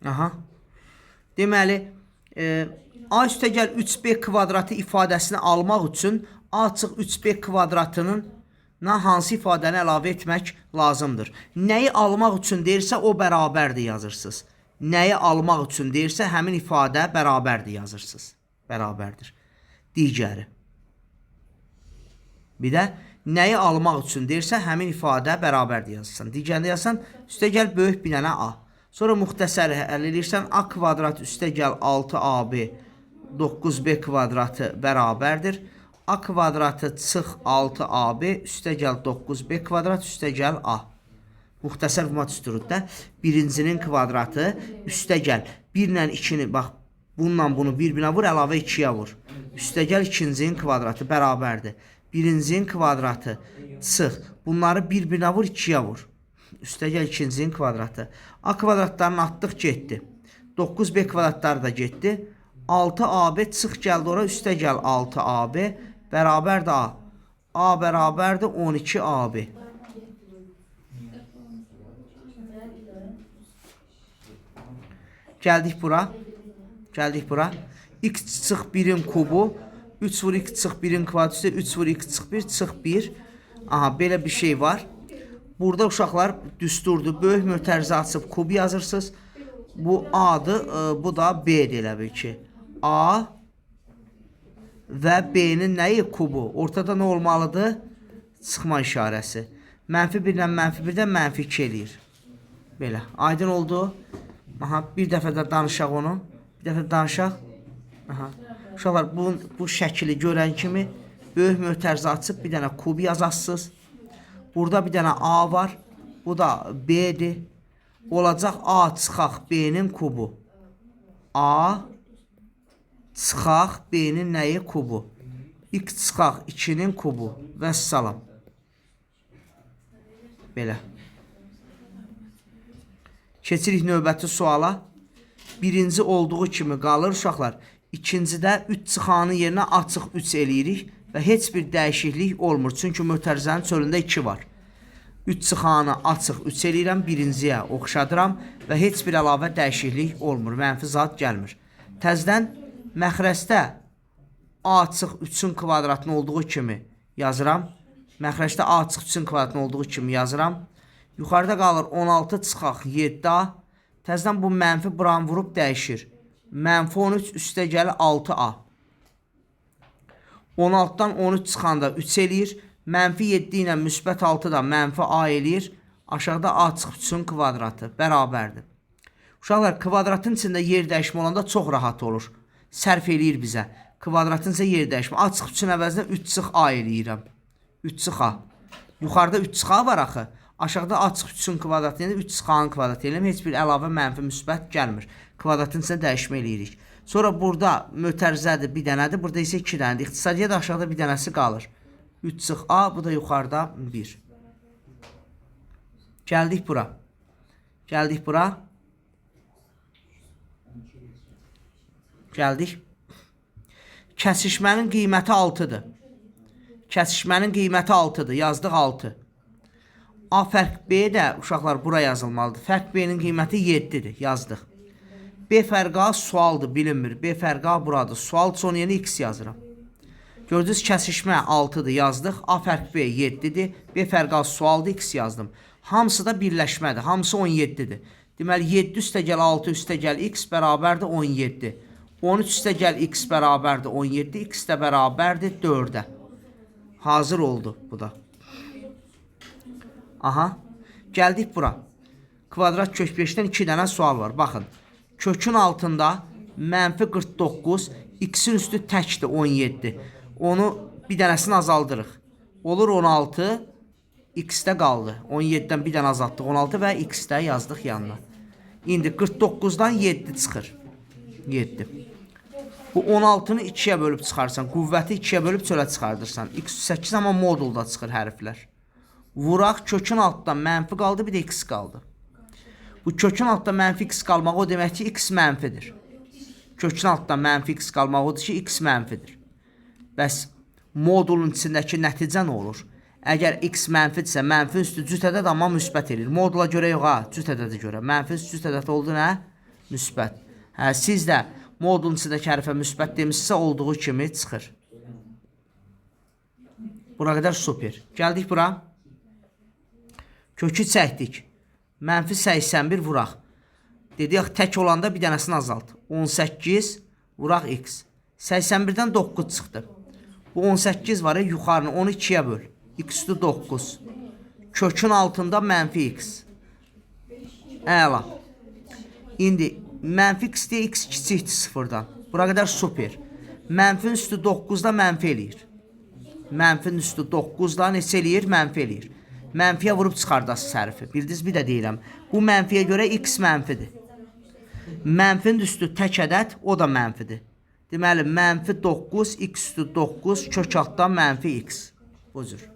Aha. Deməli, a üstəgəl 3b kvadratı ifadəsini almaq üçün a açıq 3b kvadratının hansı ifadəni əlavə etmək lazımdır. Nəyi almaq üçün deyirsə o bərabərdir yazırsınız. Nəyi almaq üçün deyirsə həmin ifadə bərabərdir yazırsınız. Bərabərdir. Digəri. Bir də nəyi almaq üçün deyirsə həmin ifadə bərabərdir yazırsan. Digərində yazsan üstəgəl böyük bir dənə a. Sonra müxtəsər həll edirsən a kvadrat üstəgəl 6ab 9b kvadratı bərabərdir. A kvadratı çıx 6ab üstəgəl 9b kvadrat üstəgəl a. Müxtəsər forma düsturunda birincinin kvadratı üstəgəl 1 ilə 2-ni bax bununla bunu bir-birinə vur, əlavə 2-yə vur. Üstəgəl ikincinin kvadratı bərabərdir. Birincinin kvadratı çıx. Bunları bir-birinə vur, 2-yə vur. Üstəgəl ikincinin kvadratı. A kvadratlarını atdıq, getdi. 9b kvadratları da getdi. 6ab çıx gəldi ora, üstəgəl 6ab bərabərdir a. A bərabərdir 12ab. Gəldik bura. Gəldik bura. X çıx 1-in kubu. 3 vur x çıx 1-in kvadratı. 3 vur x çıx 1 çıx 1. Aha, belə bir şey var. Burada uşaqlar düsturdur. Böyük mötərizə açıb kub yazırsınız. Bu A'dır. Bu da B'dir elə bil ki. A və B'nin nəyi? Kubu. Ortada nə olmalıdır? Çıxma işarəsi. -1 ilə -1 də -2 eləyir. Belə. Aydın oldu. Aha, bir dəfə də danışaq onu. Bir dəfə danışaq. Aha. Uşaqlar bu şəkili görən kimi böyük mötərizə açıb bir dənə kub yazasınız. Burada bir dənə A var. Bu da B'dir. Olacaq A çıxaq B'nin kubu. A çıxaq B'nin nəyi? Kubu. X çıxaq 2-nin kubu. Vəssalam. Belə. Keçirik növbəti suala. Birinci olduğu kimi qalır uşaqlar. İkincidə 3 çıxanın yerinə açıq 3 eləyirik və heç bir dəyişiklik olmur. Çünki mötərizənin çölündə 2 var. 3 çıxanı açıq 3 eləyirəm, birinciyə oxşadıram və heç bir əlavə dəyişiklik olmur. Mənfi zad gəlmir. Təzdən məxrəcdə a açıq 3-ün kvadratının olduğu kimi yazıram. Məxrəcdə a açıq 3-ün kvadratının olduğu kimi yazıram. Yuxarıda qalır 16 çıxaq 7a. Təzdən bu mənfi buran vurub dəyişir. -13 üstə gəlir 6a. 16-dan 13 çıxanda 3 eləyir. -7 ilə müsbət 6 da -a eləyir. Aşağıda a çıxıb 3-ün kvadratı bərabərdir. Uşaqlar, kvadratın içində yer dəyişmə olanda çox rahat olur. Sərf eləyir bizə. Kvadratın içində yer dəyişmə. A çıxıb 3-ün əvəzinə 3 çıx a eləyirəm. 3 çıx a. Yuxarıda 3 çıx a var axı. Aşağıda a çıxıb 3-ün kvadratı ilə 3 çıx a-nın kvadratı eləyirəm. Heç bir əlavə mənfi müsbət gəlmir. Kvadratın içində dəyişmə eləyirik. Sonra burada mötərizədir, bir dənədir. Burada isə 2 dənədir. İxtisariyyat aşağıda bir dənəsi qalır. 3 çıx a, bu da yuxarıda 1. Gəldik bura. Gəldik bura. Gəldik. Kəsişmənin qiyməti 6-dır. Kəsişmənin qiyməti 6-dır. Yazdıq 6. A fərq B də uşaqlar bura yazılmalıdır. Fərq B-nin qiyməti 7-dir. Yazdıq. B fərq A sualdır, bilinmir. B fərq A buradır. Sual son yerinə x yazıram. Gördünüz, kəsişmə 6-dır, yazdıq. A fərq B 7-dir. B fərq A sualdır, x yazdım. Hamısı da birləşmədir. Hamısı 17-dir. Deməli, 7 üstə gəl 6 üstə gəl x bərabərdir 17. 13 üstə gəl x bərabərdir 17. X də bərabərdir 4-ə. Hazır oldu bu da. Aha. Gəldik bura. Kvadrat kök 5-dən 2 dənə sual var. Baxın. Kökün altında -49. X-in üstü təkdir 17. Onu bir dənəsini azaldırıq. Olur 16. X-də qaldı. 17-dən bir dənə azaltdıq 16 və X-də yazdıq yanına. İndi 49-dan 7 çıxır. 7. Bu 16-nı 2-yə bölüb çıxarsan. Qüvvəti 2-yə bölüb çölə çıxardırsan. X8 amma modulda çıxır hərflər. Vuraq kökün altdan mənfi qaldı, bir də x qaldı. Bu kökün altdan mənfi x qalmaq o demək ki, x mənfidir. Kökün altdan mənfi x qalmaq odur ki, x mənfidir. Bəs modulun içindəki nəticə nə olur? Əgər x mənfidirsə, mənfi üstü cüt ədəd amma müsbət edir. Modula görə yox ha, cüt ədədə görə. Mənfi üstü cüt ədəd oldu nə? müsbət. Hə, siz də modulun içindəki hərfə müsbət demişsə, olduğu kimi çıxır. Buna qədər super. Gəldik bura. Kökü çəkdik. Mənfi 81 vuraq. Dedik, tək olanda bir dənəsini azalt. 18 vuraq x. 81-dən 9 çıxdı. Bu 18 var ya, yuxarını onu 2-yə böl. X üstü 9. Kökün altında mənfi x. Əla. İndi mənfi x deyə x kiçikdir 0-dan. Bura qədər super. Mənfin üstü 9-da mənfi eləyir. Mənfin üstü 9-da neçə eləyir? Mənfi eləyir. Mənfiyə vurub çıxardasız hərfi. Bildiniz, bir də deyirəm. Bu mənfiyə görə x mənfidir. Mənfin üstü tək ədəd, o da mənfidir. Deməli, mənfi 9, x üstü 9, kök altdan mənfi x. Bu cür.